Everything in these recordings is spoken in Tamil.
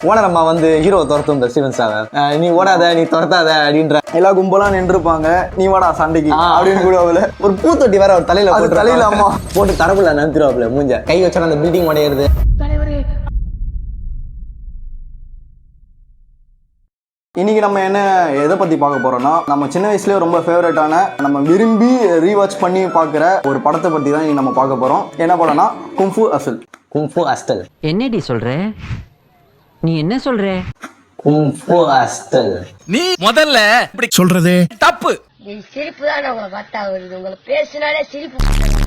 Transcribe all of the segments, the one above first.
ஓனர் அம்மா வந்து ஹீரோ துரத்தும் ஸ்டீவன் ஸ்டாவை, நீ ஓடாத நீ துரத்தாத அப்படின்ற எல்லா கும்பலாம் நின்றுப்பாங்க, நீ வாடா சண்டைக்கு அப்படின்னு கூட அவள ஒரு பூத்தொட்டி வேற ஒரு தலையில போட்டு தலையில அம்மா போட்டு தரப்புல நன்றுவாப்புல மூஞ்ச கை வச்சா அந்த பில்டிங் உடையிறது. இன்னைக்கு நம்ம எதை பத்தி பார்க்க போறோம்னா, நம்ம சின்ன வயசுலயே ரொம்ப ஃபேவரட்டான, நம்ம விரும்பி ரீவாட்ச் பண்ணி பார்க்குற ஒரு படத்தை பத்தி தான் இன்னைக்கு நம்ம பார்க்க போறோம். என்ன படம்னா குங்ஃபூ ஹஸ்டல். Kung fu Hustle. என்னடி சொல்ற? நீ என்ன சொல்ற? Kung fu Hustle. நீ முதல்ல இப்படி சொல்றது தப்பு. சிரிப்பு தான் உங்களை பார்த்தா வருது, உங்களை பேசினாலே சிரிப்பு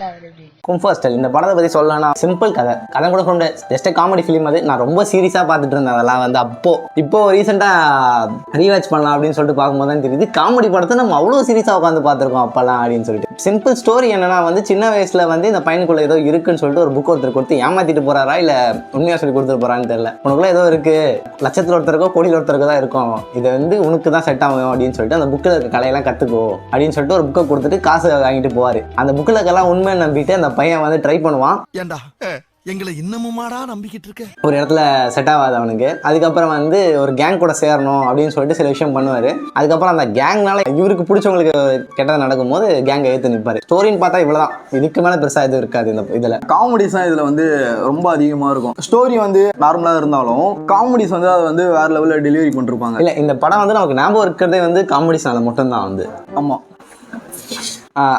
வருது. குங்ஃபூ ஹஸ்டல் இந்த படத்தை பத்தி சொல்லலாம்னா சிம்பிள் கதை கூட சொல்ல ஜஸ்ட் காமெடி ஃபிலிம். அது நான் ரொம்ப சீரியஸா பார்த்துட்டு இருந்தேன். அதெல்லாம் வந்து இப்போ ரீசெண்டா ரீவாட்ச் பண்ணலாம் அப்படின்னு சொல்லிட்டு பார்க்கும்போது தான் தெரியுது காமெடி படத்தை நம்ம அவ்வளோ சீரியஸா உட்காந்து பார்த்துருக்கோம் அப்பெல்லாம் அப்படின்னு சொல்லிட்டு. சிம்பிள் ஸ்டோரி என்னன்னா வந்து சின்ன வயசுல வந்து இந்த பையனுக்குள்ள ஏதோ இருக்குன்னு சொல்லிட்டு ஒரு புக் ஒருத்தர் கொடுத்து ஏமாத்திட்டு போறாரா இல்ல உண்மையா சொல்லி கொடுத்துட்டு போறான்னு தெரியல. உனக்குள்ள ஏதோ இருக்கு, லட்சத்துல ஒருத்தருக்கோ கோடியில் ஒருத்தருக்கு தான் இருக்கும், இது வந்து உனக்கு தான் செட் ஆகும் அப்படின்னு சொல்லிட்டு அந்த புக்கில் இருக்க கலையெல்லாம் கத்துக்கோ அப்படின்னு சொல்லிட்டு ஒரு புக்கை கொடுத்துட்டு காசு வாங்கிட்டு போவாரு. அந்த புக்கில் இருக்கலாம் உண்மை நம்பிட்டு அந்த பையன் வந்து ட்ரை பண்ணுவான். ஏண்டா எங்களை இன்னமுமாடா நம்பிக்கிட்டு இருக்க? ஒரு இடத்துல செட் ஆகாது அவனுக்கு. அதுக்கப்புறம் வந்து ஒரு கேங் கூட சேரணும் அப்படின்னு சொல்லிட்டு சில விஷயம் பண்ணுவாரு. அதுக்கப்புறம் அந்த கேங்னால இவருக்கு பிடிச்சவங்களுக்கு கெட்டது நடக்கும்போது கேங்கை ஏற்று நிற்பாரு. ஸ்டோரின்னு பார்த்தா இவ்வளவுதான், இதுக்கு மேல பெருசா எதுவும் இருக்காது. இந்த இதுல காமெடிஸ் தான் இதுல வந்து ரொம்ப அதிகமா இருக்கும். ஸ்டோரி வந்து நார்மலா இருந்தாலும் காமெடிஸ் வந்து அதை வந்து வேற லெவல்ல டெலிவரி பண்ணிருப்பாங்க. இல்ல இந்த படம் வந்து நமக்கு ஞாபகம் இருக்கிறதே வந்து காமெடிஸ்னால மட்டும்தான் வந்து. ஆமா,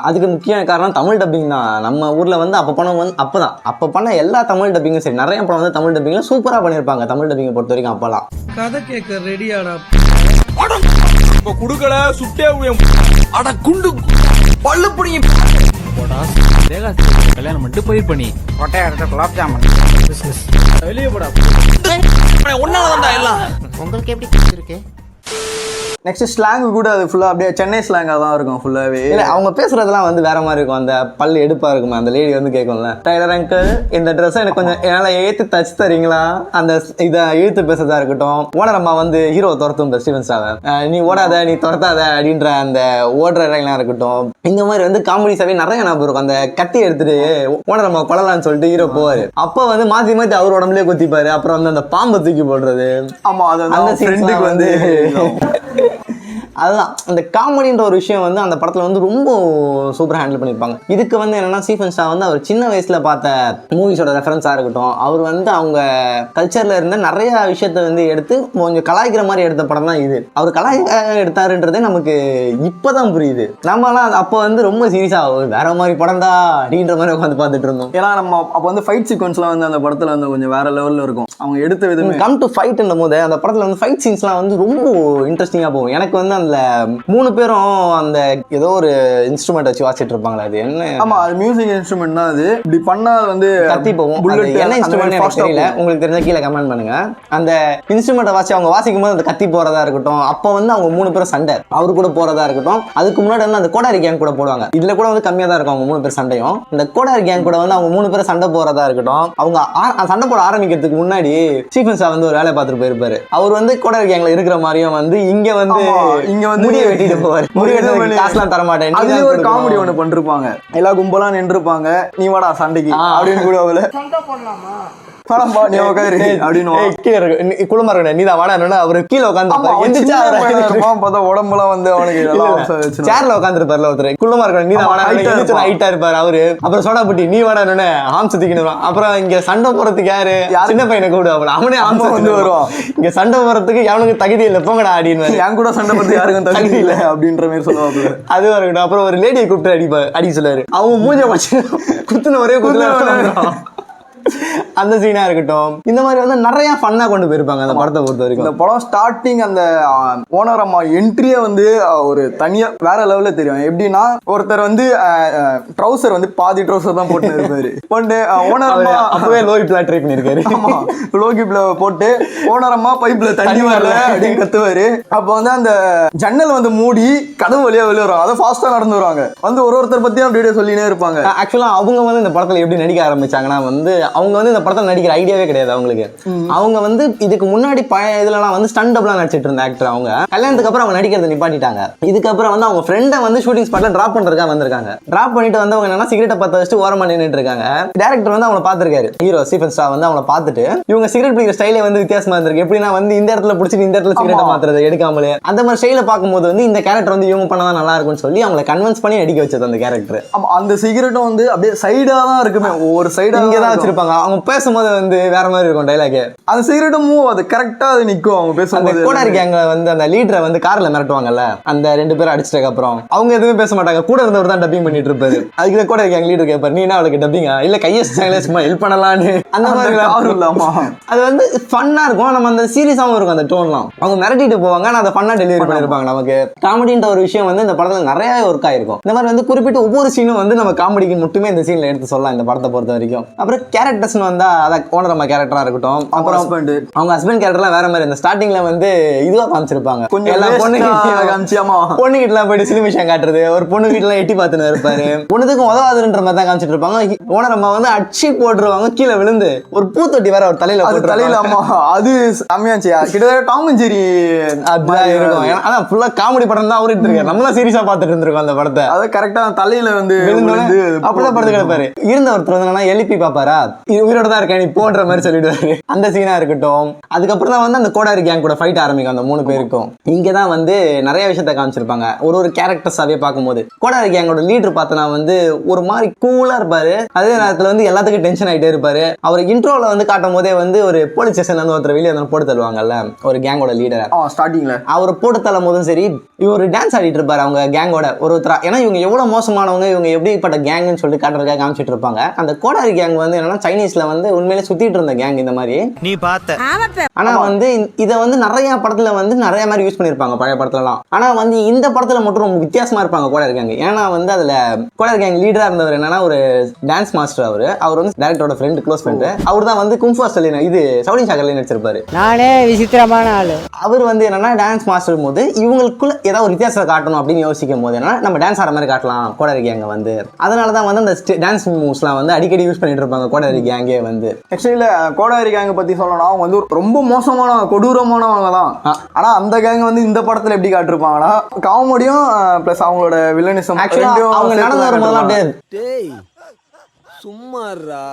அதுக்கு முக்கியமான காரணம் தமிழ் டப்பிங் தான். நம்ம ஊரில் வந்து அப்போ பண்ண எல்லா தமிழ் டப்பிங்கும் சரி, நிறைய படம் வந்து தமிழ் டப்பிங்கில் சூப்பராக பண்ணியிருப்பாங்க. தமிழ் டப்பிங்கை பொறுத்த வரைக்கும் அப்போலாம் கதை கேட்க ரெடியாடா குடுக்கல சுட்டே அட குண்டு பல்லு புடிங்க கல்யாணம் மட்டும் பயிர் பண்ணி குலாப் ஜாமுன் வெளியே போடா. ஒன்னாலதான்டா எல்லாம். உங்களுக்கு எப்படி இருக்கு? நெக்ஸ்ட் ஸ்லாங் கூட அது ஃபுல்லா அப்படியே சென்னை ஸ்லாங்கா தான் இருக்கும் ஃபுல்லாவே. இல்லை அவங்க பேசுறதெல்லாம் வந்து வேற மாதிரி இருக்கும். அந்த பல் எடுப்பா இருக்குமா, அந்த லேடி வந்து கேட்கும்ல, டைலர் அங்கிள் இந்த ட்ரெஸ்ஸை எனக்கு கொஞ்சம் என்னால் ஏற்று தச்சு தரீங்களா, அந்த இதை இழுத்து பேசுறதா இருக்கட்டும். ஓனர் அம்மா வந்து ஹீரோ துரத்தும் ஸ்டீவன் ஸ்டாவை, நீ ஓடாத நீ துரத்தாத அப்படின்ற அந்த ஓடுற இடையெல்லாம் இருக்கட்டும். இந்த மாதிரி வந்து காமெடிஸாவே நிறைய ஞாபகம் இருக்கும். அந்த கத்தி எடுத்துட்டு ஓனர் அம்மா கொள்ளலான்னு சொல்லிட்டு ஹீரோ போவாரு. அப்போ வந்து மாற்றி மாற்றி அவர் உடம்புலேயே குத்திப்பாரு. அப்புறம் வந்து அந்த பாம்பை தூக்கி போடுறது. ஆமா, அது அந்த ஃப்ரெண்டுக்கு வந்து அதுதான் அந்த காமெடின்ற ஒரு விஷயம் வந்து அந்த படத்தில் வந்து ரொம்ப சூப்பராக ஹேண்டில் பண்ணியிருப்பாங்க. இதுக்கு வந்து என்னன்னா ஸ்டீஃபன் ஸ்டார் வந்து அவர் சின்ன வயசில் பார்த்த மூவிஸோட ரெஃபரன்ஸாக இருக்கட்டும், அவர் வந்து அவங்க கல்ச்சரில் இருந்த நிறைய விஷயத்த வந்து எடுத்து கொஞ்சம் கலாய்க்கிற மாதிரி எடுத்த படம் தான் இது. அவர் கலாய்க்க எடுத்தாருன்றதே நமக்கு இப்போதான் புரியுது. நம்மலாம் அப்போ வந்து ரொம்ப சீரியஸாக வேற மாதிரி படம் தான் அப்படின்ற மாதிரி உட்காந்து பார்த்துட்டு இருந்தோம். ஏன்னா நம்ம அப்போ வந்து ஃபைட் சீக்வன்ஸ்லாம் வந்து அந்த படத்தில் வந்து கொஞ்சம் வேற லெவலில் இருக்கும். அவங்க எடுத்த விதமே கம் டு ஃபைட்ன்ற போது அந்த படத்தில் வந்து ஃபைட் சீன்ஸ்லாம் வந்து ரொம்ப இன்ட்ரெஸ்டிங்காக போகும். எனக்கு வந்து அந்த 3 பேரும் அந்த ஏதோ ஒரு இன்ஸ்ட்ருமெண்ட் வச்சு வாசிட்டு இருப்பாங்களா, அது என்ன? ஆமா, அது மியூசிக் இன்ஸ்ட்ருமெண்ட் தான். அது இப்படி பண்ணா வந்து கத்தி போகும். புல்லட் என்ன இன்ஸ்ட்ருமெண்ட் எனக்கு தெரியல, உங்களுக்கு தெரிஞ்ச கீழே கமெண்ட் பண்ணுங்க. அந்த இன்ஸ்ட்ருமெண்ட்டை வாசி அவங்க வாசிக்கும் போது அந்த கத்தி போறதா இருக்கட்டும், அப்போ வந்து அவங்க 3 பேரும் சண்டை அவரு கூட போறதா இருக்கட்டும். அதுக்கு முன்னாடி வந்து அந்த கோடாரி கேங் கூட போடுவாங்க. இதுல கூட வந்து கம்மியா தான் இருக்கும் அவங்க 3 பேர் சண்டையும். இந்த கோடாரி கேங் கூட வந்து அவங்க 3 பேரும் சண்டை போறதா இருக்கட்டும். அவங்க சண்டை போட ஆரம்பிக்கிறதுக்கு முன்னாடி ஸ்டீஃபன் ஸ்டார் வந்து ஒரு வேலை பார்த்துட்டு போயிருப்பாரு. அவர் வந்து கோடாரி கேங்ல இருக்கிற மாதிரியும் வந்து இங்க வந்து முடிய வெட்டிட்டு போவாரு. முடிய வெட்டி காசுலாம் தர மாட்டேன். அது ஒரு காமெடி ஒண்ணு பண்ணிருப்பாங்க. எல்லா கும்பலாம் நின்றுப்பாங்க, நீ வாடா சண்டைக்கு அப்படின்னு கூட அவள நீ உட்காரு அப்படின்னு குளமா இருக்க நீதான் வாடா அவரு கீழே உட்காந்து உடம்புலாம் வந்து அவனுக்கு சேர்ல உட்காந்துருப்பாரு ஒருத்தர். குள்ளமா இருக்க நீதான் வாடா ஹைட்டா இருப்பாரு அவரு. அப்புறம் சோடா புட்டி நீ வாடா ஆம்ச தூக்கிடுவான். அப்புறம் இங்க சண்டை போறதுக்கு யாரு சின்ன பையனை கூடுவாங்க, அவனே ஆம்ச வந்து வருவான். இங்க சண்டை போறதுக்கு எவனுக்கு தகுதி இல்லை போங்கடா அப்படின்னு. என் கூட சண்டை போறது யாருக்கும் தகுதி இல்லை அப்படின்ற மாதிரி சொல்லுவாங்க. அதுவா இருக்கட்டும். அப்புறம் ஒரு லேடியை கூப்பிட்டு அடி சொல்லுவாரு. அவங்க மூஞ்ச வச்சு குத்துன ஒரே குத்துல அந்த சீனா இருக்கட்டும். இந்த மாதிரி வந்து நிறைய ஃபன்னா கொண்டு போயிருப்பாங்க அந்த படத்தை பொறுத்த வரைக்கும். இந்த படம் ஸ்டார்டிங் அந்த ஓனர் அம்மா என்ட்ரியே வந்து ஒரு தனியா வேற லெவல்ல தெரியும். எப்படின்னா ஒருத்தர் வந்து ட்ரௌசர் வந்து பாதி ட்ரௌசர் தான் போட்டு இருப்பாரு. போட்டு ஓனர் அம்மா அப்பவே லோகிப்ல ட்ரை பண்ணிருக்காரு. ஆமா, லோகிப்ல போட்டு ஓனர் அம்மா பைப்ல தண்ணி வரல அப்படின்னு கத்துவாரு. அப்ப வந்து அந்த ஜன்னல் வந்து மூடி கதவு வழியா வெளியே வரும். அதை ஃபாஸ்டா நடந்து வருவாங்க. வந்து ஒருத்தர் பத்தியும் அப்படியே சொல்லினே இருப்பாங்க. ஆக்சுவலா அவங்க வந்து இந்த படத்துல எப்படி நடிக்க ஆரம்பிச்சாங்கன்னா வந்து அவங்க வந்து இந்த படத்தில் நடிக்கிற ஐடியாவே கிடையாது அவங்களுக்கு. அவங்க வந்து இதுக்கு முன்னாடி பழைய இதுலலாம் வந்து ஸ்டன் டபுளா நடிச்சிட்டு இருந்த ஆக்டர். அவங்க கல்யாணத்துக்கு அப்புறம் அவங்க நடிக்கிறத நிப்பாட்டிட்டாங்க. இதுக்கப்புறம் வந்து அவங்க ஃப்ரெண்டை வந்து ஷூட்டிங் ஸ்பாட்ல டிராப் பண்றதுக்காக வந்திருக்காங்க. டிராப் பண்ணிட்டு வந்தவங்க என்னன்னா சிகரெட்டை பத்த வச்சுட்டு ஓரமா நின்றுட்டு இருக்காங்க. டேரக்டர் வந்து அவங்களை பார்த்திருக்காரு, ஹீரோ ஸ்டீஃபன் ஸ்டார் வந்து அவங்களை பார்த்துட்டு இவங்க சிகரெட் பிடிக்கிற ஸ்டைலே வந்து வித்தியாசமா இருந்திருக்கு. எப்படின்னா வந்து இந்த இடத்துல பிடிச்சிட்டு இந்த இடத்துல சிகரெட்டை மாத்துறது எடுக்காமலே அந்த மாதிரி ஸ்டைல பார்க்கும்போது வந்து இந்த கேரக்டர் வந்து இவங்க பண்ணதான் நல்லா இருக்கும்னு சொல்லி அவங்களை கன்வின்ஸ் பண்ணி நடிக்க வச்சது அந்த கேரக்டர். அந்த சிகரெட்டும் வந்து அப்படியே சைடா தான் இருக்குமே, ஒவ்வொரு சைடா இங்கே தான் வச்சிருப்பாங்க. அவங்க பேசும்போது வந்து வேற மாதிரி இருக்கும் டைலாக். அந்த சிகரெட்டும் அது கரெக்டா அது நிற்கும். அவங்க பேசும்போது கூட இருக்காங்க வந்து அந்த லீடரை வந்து கார்ல மிரட்டுவாங்கல்ல, அந்த 2 பேரும் அடிச்சிட்டதுக்கு அப்புறம் அவங்க எதுவுமே பேச மாட்டாங்க. கூட இருந்தவர் தான் டப்பிங் பண்ணிட்டு இருப்பாரு. அதுக்கு கூட இருக்காங்க லீடர் கேட்பாரு, நீ என்ன அவளுக்கு டப்பிங்கா இல்ல கையை சும்மா ஹெல்ப் பண்ணலான்னு அந்த மாதிரி இல்லாமா. அது வந்து ஃபன்னா இருக்கும். நம்ம அந்த சீரியஸாவும் இருக்கும் அந்த டோன்லாம். அவங்க மிரட்டிட்டு போவாங்க, ஆனா அதை ஃபன்னா டெலிவரி பண்ணிருப்பாங்க. நமக்கு காமெடின்ற ஒரு விஷயம் வந்து இந்த படத்துல நிறைய ஒர்க் ஆயிருக்கும். இந்த மாதிரி வந்து குறிப்பிட்ட ஒவ்வொரு சீனும் வந்து நம்ம காமெடிக்கு மட்டுமே இந்த சீன்ல எடுத்து சொல்லலாம் இந்த படத்தை பொறுத்த வரைக்கும். அப்புறம் கேரக்டர்ஸ்னு வந்தா அதான் ஓனரம்மா கேரக்டரா இருக்கட்டும், அப்புறம் அவங்க ஹஸ்பண்ட் கேரக்டர்லாம் வேற மாதிரி. இந்த ஸ்டார்டிங்ல வந்து இதுவா காமிச்சிருப்பாங்க, கொஞ்சம் எல்லாம் பொண்ணு கிட்ட போயிட்டு சிலிமிஷம் காட்டுறது, ஒரு பொண்ணு வீட்டுல எட்டி பார்த்துன்னு இருப்பாரு, பொண்ணுக்கும் உதவாதுன்ற மாதிரி தான் காமிச்சிட்டு இருப்பாங்க. ஓனரம்மா வந்து அடிச்சு போட்டுருவாங்க, கீழே விழுந்து ஒரு பூத்தொட்டி வேற ஒரு தலையில அம்மா. அது செம்மையாச்சு, கிட்டத்தட்ட டாம் அண்ட் ஜெர்ரி அப்படிதான் இருக்கும். ஆனா ஃபுல்லா காமெடி படம் தான் அவரு இருக்காரு, நம்ம தான் சீரியஸா பார்த்துட்டு இருந்திருக்கோம் அந்த படத்தை. அதை கரெக்டா தலையில வந்து அப்படிதான் படுத்து கிடப்பாரு. இருந்த ஒருத்தர் வந்து எழுப்பி பாப்பாரா, உயிரோட தான் இருக்கேன் நீ போன்ற மாதிரி சொல்லிடுவாரு. அந்த சீனா இருக்கட்டும். அதுக்கப்புறம் தான் வந்து அந்த கோடாரி கேங் கூட ஃபைட் ஆரம்பிக்கும் அந்த 3 பேருக்கும். இங்கதான் வந்து நிறைய விஷயத்த காமிச்சிருப்பாங்க ஒரு கேரக்டர்ஸாவே பார்க்கும்போது. கோடாரி கேங்கோட லீடர் பார்த்தனா வந்து ஒரு மாதிரி கூலா இருப்பாரு, அதே நேரத்துல வந்து எல்லாத்துக்கும் டென்ஷன் ஆயிட்டே இருப்பாரு. அவர் இன்ட்ரோல வந்து காட்டும் போதே வந்து ஒரு போலீஸ் ஸ்டேஷன்ல இருந்து ஒருத்தர் வெளியே வந்து போட்டு தள்ளுவாங்கல்ல ஒரு கேங்கோட லீடர். ஸ்டார்டிங்ல அவர் போட்டு தள்ளும் போதும் சரி, இவர் டான்ஸ் ஆடிட்டு இருப்பாரு அவங்க கேங்கோட ஒருத்தரா. ஏன்னா இவங்க எவ்வளவு மோசமானவங்க, இவங்க எப்படிப்பட்ட கேங்னு சொல்லி காட்டுறதுக்காக காமிச்சிட்டு இருப்பாங்க. அந்த கோடாரி கேங் வந்து என்னன்னா சைனீஸ்ல வந்து உண்மையிலே சுத்திட்டு இருந்த கேங் இந்த மாதிரி நீ பார்த்த. ஆனா வந்து இதை வந்து நிறைய படத்துல வந்து நிறைய மாதிரி யூஸ் பண்ணிருப்பாங்க பழைய படத்துலலாம். ஆனா வந்து இந்த படத்துல மட்டும் ரொம்ப வித்தியாசமா இருப்பாங்க கோடாரி கேங். ஏன்னா வந்து அதுல கோடாரி கேங் லீடரா இருந்தவர் என்னன்னா ஒரு டான்ஸ் மாஸ்டர். அவர் வந்து டைரக்டரோட ஃப்ரெண்ட், க்ளோஸ் ஃப்ரெண்ட். அவர் தான் வந்து கும்ஃபு ஹாஸ்டல் இது சவுடிங் ஷாக்கர்ல நடிச்சிருப்பாரு. நானே விசித்திரமான ஆளு. அவர் வந்து என்னன்னா டான்ஸ் மாஸ்டர் போது இவங்களுக்குள்ள ஏதாவது ஒரு வித்தியாசத்தை காட்டணும் அப்படின்னு யோசிக்கும் போது என்னன்னா நம்ம டான்ஸ் ஆடுற மாதிரி காட்டலாம் கோடாரி கேங்க வந்து. அதனாலதான் வந்து அந்த டான்ஸ் மூவ்ஸ்லாம் வந்து அடிக்கடி யூஸ் பண்ணிட்டு இருப்பாங்க கோடாரி கேங்கே வந்து. ஆக்சுவலி கோடாரி கேங்க பத்தி சொல்லணும், அவங்க வந்து ரொம்ப மோசமான கொடூரமானவங்க தான். ஆனா அந்த கேங் வந்து இந்த படத்துல எப்படி காட்டிருப்பாங்கன்னா காமெடியும் பிளஸ் அவங்களோட வில்லனிசம் அவங்க நடந்து வரும்போதெல்லாம் அப்படியே சும்மாறா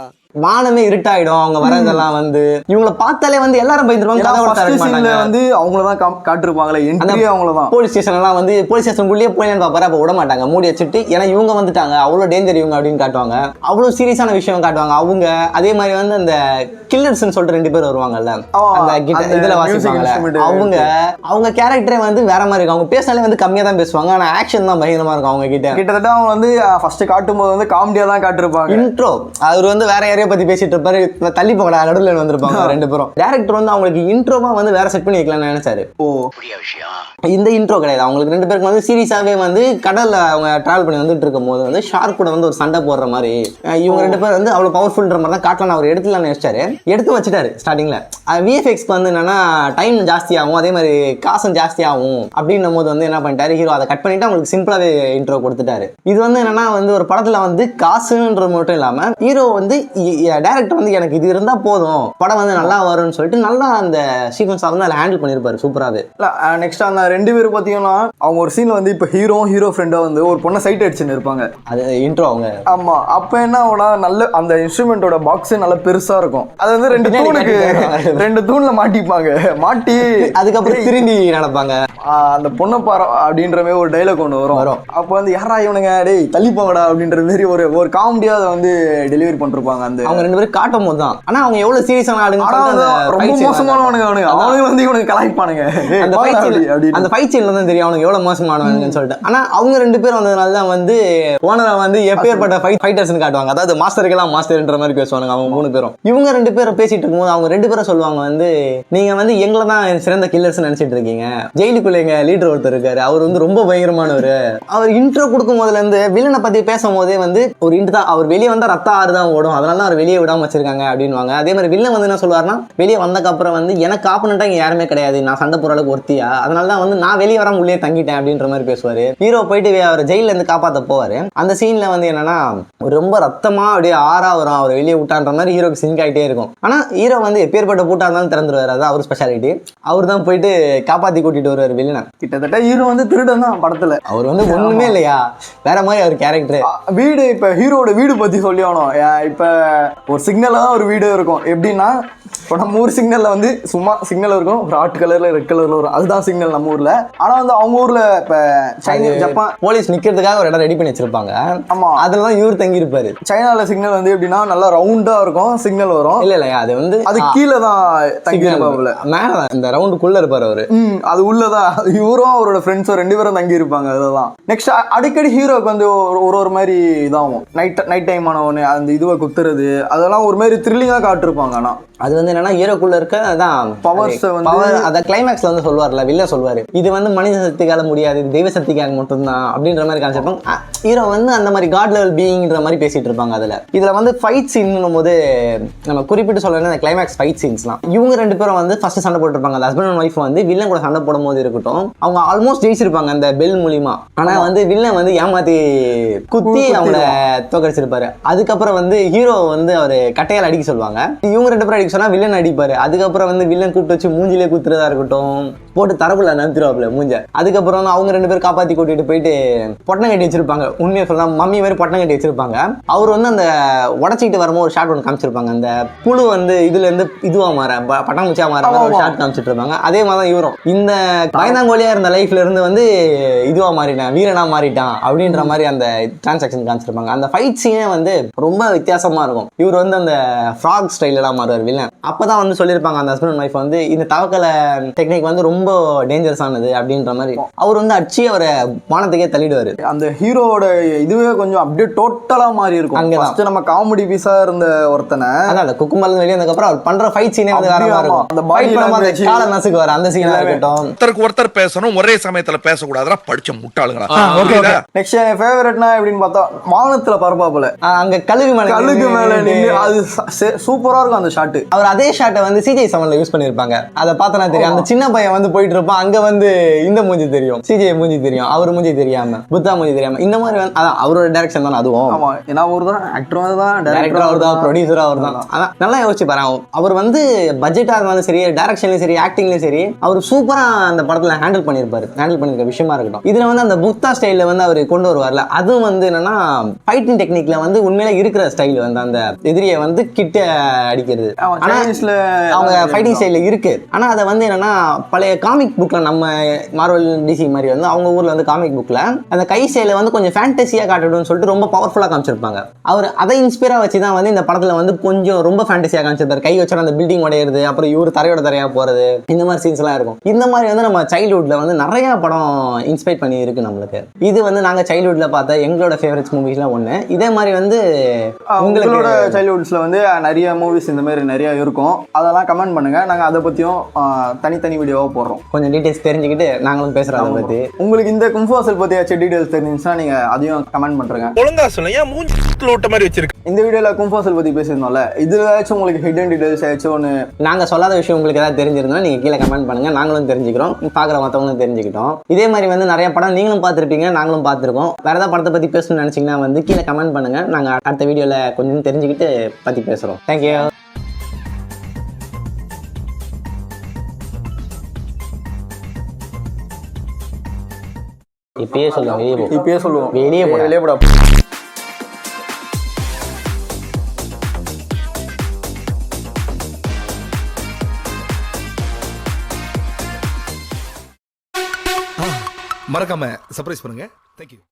வானமே இருட்டாயிடும். அவங்க வரதெல்லாம் வந்து இவங்களை பார்த்தாலே வந்து எல்லாரும் பயந்துருவாங்க. வந்து அவங்களதான் காட்டிருப்பாங்களே என்ட்ரி அவங்களதான். போலீஸ் ஸ்டேஷன் எல்லாம் வந்து போலீஸ் ஸ்டேஷனுக்குள்ளேயே போயின்னு பாப்பாரு, அப்ப விட மாட்டாங்க, மூடி வச்சுட்டு. ஏன்னா இவங்க வந்துட்டாங்க, அவ்வளவு டேஞ்சர் இவங்க அப்படின்னு காட்டுவாங்க. அவ்வளவு சீரியஸான விஷயம் காட்டுவாங்க அவங்க. அதே மாதிரி வந்து அந்த கில்லர்ஸ் சொல்லிட்டு 2 பேர் வருவாங்கல்ல, அந்த இதுல வாசிப்பாங்கல்ல, அவங்க கேரக்டரே வந்து வேற மாதிரி இருக்கும். அவங்க பேசினாலே வந்து கம்மியா தான் பேசுவாங்க, ஆனா ஆக்ஷன் தான் பயங்கரமா இருக்கும் அவங்க கிட்ட. கிட்டத்தட்ட அவங்க வந்து ஃபர்ஸ்ட் காட்டும் போது வந்து காமெடியா தான் காட்டிருப்பாங்க. இன்ட்ரோ அவர் வந்து வேற பத்தி பேசிட்டு இருப்பாரு, தள்ளி போகல நடுவில் வந்திருப்பாங்க 2 பேரும். டேரக்டர் வந்து அவங்களுக்கு இன்ட்ரோவா வந்து வேற செட் பண்ணி வைக்கலாம்னு நினைச்சாரு. இந்த இன்ட்ரோ கிடையாது, அவங்களுக்கு 2 பேருக்கு வந்து சீரியஸாவே வந்து கடல்ல அவங்க டிராவல் பண்ணி வந்துட்டு இருக்கும் போது வந்து ஷார்க் கூட வந்து ஒரு சண்டை போடுற மாதிரி இவங்க 2 பேர் வந்து அவ்வளவு பவர்ஃபுல்ன்ற மாதிரி தான் காட்டலாம் அவர் எடுத்துலாம் நினைச்சாரு. எடுத்து வச்சுட்டாரு ஸ்டார்டிங்ல. விஎஃப்எக்ஸ்க்கு வந்து என்னன்னா டைம் ஜாஸ்தி ஆகும், அதே மாதிரி காசும் ஜாஸ்தி ஆகும் அப்படின்னும் போது வந்து என்ன பண்ணிட்டாரு ஹீரோ, அதை கட் பண்ணிட்டு அவங்களுக்கு சிம்பிளாவே இன்ட்ரோ கொடுத்துட்டாரு. இது வந்து என்னன்னா வந்து ஒரு படத்துல வந்து காசுன்றது மட்டும் இல்லாம ஹீரோ வந்து டைரக்டர் வந்து எனக்கு இது இருந்தா போதும் படம் வந்து நல்லா வரும்னு சொல்லிட்டு நல்லா அந்த சீக்வன்ஸ் வந்து அதில் ஹேண்டில் பண்ணியிருப்பாரு சூப்பராகவே. நெக்ஸ்ட் அந்த 2 பேரும் பார்த்தீங்கன்னா அவங்க ஒரு சீன்ல வந்து இப்போ ஹீரோ ஃப்ரெண்டா வந்து ஒரு பொண்ணை சைட் அடிச்சுன்னு இருப்பாங்க. அது இன்ட்ரோ அவங்க. ஆமா, அப்போ என்ன ஆகும்னா நல்ல அந்த இன்ஸ்ட்ருமெண்டோட பாக்ஸ் நல்ல பெருசா இருக்கும். அது வந்து 2 தூண்ல மாட்டிப்பாங்க. மாட்டி அதுக்கப்புறம் திரும்பி நடப்பாங்க. அந்த பொண்ணை பாரு அப்படின்ற மாதிரி ஒரு டைலாக் ஒன்று வரும். அப்போ வந்து யாரா இவனுங்க டேய் தள்ளி போங்கடா அப்படின்ற மாதிரி ஒரு காமெடியா அதை வந்து டெலிவரி பண்ணிருப்பாங்க. அந்த அவங்க 2 பேரும் காட்டும் போது தான். ஆனா அவங்க எவ்வளவு சீரியஸான ஆளுங்க, ரொம்ப மோசமானவனுங்க அவனுங்க வந்து இவனுக்கு கலாய்ப்பானுங்க. அந்த ஃபைட் சீன்ல தான் தெரியும் அவனுக்கு எவ்வளவு மோசமானவனுங்கன்னு சொல்லிட்டு. ஆனா அவங்க 2 பேரும் வந்ததுனால தான் வந்து ஓனரை வந்து எப்பேற்பட்ட ஃபைட்டர்ஸ்னு காட்டுவாங்க. அதாவது மாஸ்டருக்கெல்லாம் மாஸ்டர்ன்ற மாதிரி பேசுவாங்க அவங்க 3 பேரும். இவங்க 2 பேரும் பேசிட்டு இருக்கும்போது அவங்க 2 பேரும் சொல்லுவாங்க வந்து நீங்க வந்து எங்களை தான் சிறந்த கில்லர்ஸ் நினைச்சிட்டு இருக்கீங்க, ஜெயிலுக்குள்ள எங்க லீடர் ஒருத்தர் இருக்காரு, அவர் வந்து ரொம்ப பயங்கரமானவர். அவர் இன்ட்ரோ கொடுக்கும் போதுல இருந்து வில்லனை பத்தி பேசும் போதே வந்து ஒரு இன்ட் தான், அவர் வெளியே வந்தா ரத்த ஆறு தான் ஓடும், அதனால அவர் வெளியே விடாம வச்சிருக்காங்க அப்படின்வாங்க. அதே மாதிரி வில்லன் வந்து என்ன சொல்லுவாருன்னா, வெளியே வந்தக்கு அப்புறம் வந்து எனக்கு ஆப்போனண்டா இங்க யாருமே கிடையாது, நான் சண்டை போற அளவுக்கு ஒருத்தியா, அதனால தான் வந்து நான் வெளியே வராம உள்ளே தங்கிட்டேன் அப்படின்ற மாதிரி பேசுவாரு. ஹீரோ போயிட்டு அவர் ஜெயில இருந்து காப்பாத்த போவாரு. அந்த சீன்ல வந்து என்னன்னா ரொம்ப ரத்தமா அப்படியே ஆறா வரும், அவர் வெளியே விட்டான்ற மாதிரி ஹீரோக்கு சிங்க் ஆகிட்டே இருக்கும். ஆனா ஹீரோ வந்து எப்பேற்பட்ட பூட்டா இருந்தாலும் திறந்துருவாரு, அது அவர் ஸ்பெஷாலிட்டி. அவர் தான் போயிட்டு காப்பாத்தி கூட்டிட்டு வருவார் வில்லனை. கிட்டத்தட்ட ஹீரோ வந்து திருடன் தான் படத்துல. அவர் வந்து ஒண்ணுமே இல்லையா, வேற மாதிரி அவர் கேரக்டர். வீடு இப்ப ஹீரோட வீடு பத்தி சொல்லி ஆகணும். இப்ப ஒரு சிக்னல்ல தான் ஒரு வீடு இருக்கும். எப்படின்னா இப்போ நம்ம ஊர் சிக்னல்ல வந்து சும்மா சிக்னல் இருக்கும், ஒரு ஹாட் கலர்ல ரெட் கலர்ல வரும், அதுதான் சிக்னல் நம்ம ஊர்ல. ஆனா வந்து அவங்க ஊர்ல இப்ப சைனா ஜப்பான் போலீஸ் நிக்கிறதுக்காக ஒரு இடம் ரெடி பண்ணி வச்சிருப்பாங்க. ஆமா, அதுலதான் இவர் தங்கி இருப்பாரு. சைனால சிக்னல் வந்து எப்படின்னா நல்லா ரவுண்டா இருக்கும் சிக்னல் வரும். இல்ல இல்லையா, அது வந்து அது கீழே தான் தங்கி இருப்பாங்க, மேல இந்த ரவுண்டுக்குள்ள இருப்பாரு அவரு. அது உள்ளதான் இவரும் அவரோட ஃப்ரெண்ட்ஸும் 2 பேரும் தங்கி இருப்பாங்க. அதுதான் நெக்ஸ்ட் அடிக்கடி ஹீரோக்கு வந்து ஒரு மாதிரி இதாகும். நைட் டைம் ஆன உடனே அந்த இதுவை குத்துறது அதெல்லாம் ஒரு மாதிரி த்ரில்லிங்கா காட்டிருப்பாங்க. ஆனா அது வந்து என்னன்னா ஹீரோக்குள்ள இருக்க அதான் பவர்ஸ் வந்து பவர். அத கிளைமேக்ஸ்ல வந்து சொல்லுவார்ல, வில்ல சொல்லுவாரு, இது வந்து மனித சக்திக்கால முடியாது, இது தெய்வ சக்திக்காக மட்டும்தான் அப்படின்ற மாதிரி கான்செப்ட். ஹீரோ வந்து அந்த மாதிரி காட் லெவல் பீயிங்ன்ற மாதிரி பேசிட்டு இருப்பாங்க. இதுல வந்து ஃபைட் சீன் போது நம்ம குறிப்பிட்டு சொல்லணும், அந்த கிளைமேக்ஸ் ஃபைட் சீன்ஸ்லாம் இவங்க 2 பேரும் வந்து ஃபர்ஸ்ட் சண்டை போட்டுருப்பாங்க. அந்த ஹஸ்பண்ட் அண்ட் ஒய்ஃப் வந்து வில்லன் கூட சண்டை போடும் போது இருக்கட்டும், அவங்க ஆல்மோஸ்ட் ஜெயிச்சிருப்பாங்க அந்த பெல் மூலியமா. ஆனா வந்து வில்லன் வந்து ஏமாத்தி குத்தி அவங்கள தோக்கடிச்சிருப்பாரு. அதுக்கப்புறம் வந்து ஹீரோ வந்து அவரு கட்டையால் அடிக்க சொல்லுவாங்க. இவங்க 2 பேரும் சொன்னா வில்லன் அடிப்பாரு. அதுக்கப்புறம் வந்து வில்லன் கூப்பிட்டு வச்சு மூஞ்சிலே குத்துறதா இருக்கட்டும், போட்டு தரப்புல நம்பிடுவாப்ல மூஞ்ச. அதுக்கப்புறம் வந்து அவங்க 2 பேரும் காப்பாத்தி கூட்டிட்டு போயிட்டு பொட்டணம் கட்டி வச்சிருப்பாங்க. உண்மையை சொல்லலாம், மம்மி மாதிரி பொட்டணம் கட்டி வச்சிருப்பாங்க. அவர் வந்து அந்த உடச்சிட்டு வரும்போது ஒரு ஷாட் ஒன்று காமிச்சிருப்பாங்க. அந்த புழு வந்து இதுல இருந்து இதுவா மாற பட்டாம்பூச்சியா மாற ஒரு ஷாட் காமிச்சிட்டு இருப்பாங்க. அதே மாதிரி தான் இவரும் இந்த பயந்தாங்கோலியா இருந்த லைஃப்ல இருந்து வந்து இதுவா மாறிட்டான், வீரனா மாறிட்டான் அப்படின்ற மாதிரி அந்த டிரான்சாக்ஷன் காமிச்சிருப்பாங்க. அந்த ஃபைட் சீனே வந்து ரொம்ப வித்தியாசமா இருக்கும். இவர் வந்து அந்த ஃப்ராக் ஸ்டைல் எல்லாம் மாறுவார் வில்லன். அப்பதான் வந்து சொல்லியிருப்பாங்க அந்த ஹஸ்பண்ட் அண்ட் ஒய்ஃப் வந்து இந்த தவக்கல டெக்னிக் வந்து ரொம்ப டேஞ்சரஸ் ஆனது அப்படின்ற மாதிரி. அவர் வந்து அடிச்சு அவரை வானத்துக்கே தள்ளிடுவாரு. அந்த ஹீரோட இதுவே கொஞ்சம் அப்படியே டோட்டலா மாறி இருக்கும். அங்கதான் நம்ம காமெடி பீஸா இருந்த ஒருத்தனை அதான் குக்கும்பல வெளியே வந்ததுக்கப்புறம் அவர் பண்ற ஃபைட் சீனே வந்து வேற மாதிரி இருக்கும். அந்த பாடி கால நசுக்கு வர அந்த சீனா இருக்கட்டும். ஒருத்தர் பேசணும், ஒரே சமயத்துல பேசக்கூடாதுன்னா படிச்ச முட்டாளுங்களா. நெக்ஸ்ட் என் ஃபேவரட்னா எப்படின்னு பார்த்தா வானத்துல பரப்பாப்புல அங்க கழுகு மேல நின்று அது சூப்பரா இருக்கும் அந்த ஷாட். அவர் அதே ஷாட்டை வந்து CGI 7ல யூஸ் பண்ணிருப்பாங்க. அதை பார்த்தனா தெரியும், அந்த சின்ன பையன் வந்து போயிட்டு இருப்பான், அங்க வந்து இந்த மூஞ்சி தெரியும், CGI மூஞ்சி தெரியும், அவர் மூஞ்சி தெரியாம, புத்தா மூஞ்சி தெரியாம, இந்த மாதிரி வந்து அதான் அவரோட டைரக்ஷன் தான். அதுவும் ஆமா, ஏன்னா அவர் தான் ஆக்டர் தான், டைரக்டர் அவர் தான், ப்ரொடியூசர் அவர் தான். அதான் நல்லா யோசிச்சு பாரு, அவர் வந்து பட்ஜெட்டா இருந்தாலும் சரி, டைரக்ஷன்லயும் சரி, ஆக்டிங்லயும் சரி, அவர் சூப்பரா அந்த படத்துல ஹேண்டில் பண்ணிருக்க விஷயமா இருக்கட்டும். இதுல வந்து அந்த புத்தா ஸ்டைல வந்து அவர் கொண்டு வருவார்ல, அதுவும் வந்து என்னன்னா ஃபைட்டிங் டெக்னிக்ல வந்து உண்மையில இருக்கிற ஸ்டைல் வந்து அந்த எதிரியை வந்து கிட்ட அடிக்கிறது. ஆனா அவங்க ஃபைட்டிங் ஸ்டைல்ல இருக்கு. ஆனா அதை வந்து என்னன்னா பழைய காமிக் புக்ல நம்ம மார்வல் DC மாதிரி வந்து அவங்க ஊர்ல வந்து காமிக் புக்ல அந்த கை ஸ்டைல வந்து கொஞ்சம் ஃபேண்டசியா காட்டணும்னு சொல்லிட்டு ரொம்ப பவர்ஃபுல்லா காமிச்சிருப்பாங்க. அவர் அதை இன்ஸ்பயரா வச்சு தான் வந்து இந்த படத்துல வந்து கொஞ்சம் ரொம்ப ஃபேண்டசியா காமிச்சிருப்பாரு. கை வச்சோட அந்த பில்டிங் உடையிறது, அப்புறம் இவர் தரையோட தரையா போறது, இந்த மாதிரி சீன்ஸ் எல்லாம் இருக்கும். இந்த மாதிரி வந்து நம்ம சைல்ட்ஹுட்ல வந்து நிறைய படம் இன்ஸ்பயர் பண்ணி இருக்கு நம்மளுக்கு. இது வந்து நாங்க சைல்ட்ஹுட்ல பார்த்த எங்களோட ஃபேவரட்ஸ் மூவிஸ்ல ஒண்ணு. இதே மாதிரி வந்து உங்களோட சைல்ட்ஹுட்ஸ்ல வந்து நிறைய மூவிஸ் இந்த மாதிரி நிறைய இருக்கும். அதெல்லாம் கமெண்ட் பண்ணுங்க, நாங்க அதை பத்தியும் தனித்தனி வீடியோவா போடுறோம். கொஞ்சம் டீடைல்ஸ் தெரிஞ்சுக்கிட்டு நாங்களும் பேசுறோம் அதை பத்தி. உங்களுக்கு இந்த கும்ஃபாசல் பத்தி ஏதாச்சும் டீடைல்ஸ் தெரிஞ்சுச்சுன்னா நீங்க அதையும் கமெண்ட் பண்றீங்க. ஒழுங்கா சொல்லுங்க, மூஞ்சி ஓட்ட மாதிரி வச்சிருக்கு. இந்த வீடியோல கும்ஃபாசல் பத்தி பேசியிருந்தோம்ல, இதுல ஏதாச்சும் உங்களுக்கு ஹிடன் டீடைல்ஸ் ஏதாச்சும் ஒன்று நாங்க சொல்லாத விஷயம் உங்களுக்கு ஏதாவது தெரிஞ்சிருந்தா நீங்க கீழே கமெண்ட் பண்ணுங்க, நாங்களும் தெரிஞ்சுக்கிறோம், பாக்குற மத்தவங்களும் தெரிஞ்சுக்கிட்டோம். இதே மாதிரி வந்து நிறைய படம் நீங்களும் பார்த்துருப்பீங்க, நாங்களும் பார்த்துருக்கோம். வேற ஏதாவது படத்தை பத்தி பேசணும்னு நினைச்சீங்கன்னா வந்து கீழே கமெண்ட் பண்ணுங்க, நாங்க அடுத்த வீடியோல கொஞ்சம் தெரிஞ்சுக்கிட்டு பத்தி பேசுறோம். தேங்க்யூ. இப்பயே சொல்லுவோம், வெளியே போட மறக்காம சர்ப்ரைஸ் பண்ணுங்க. தேங்க்யூ.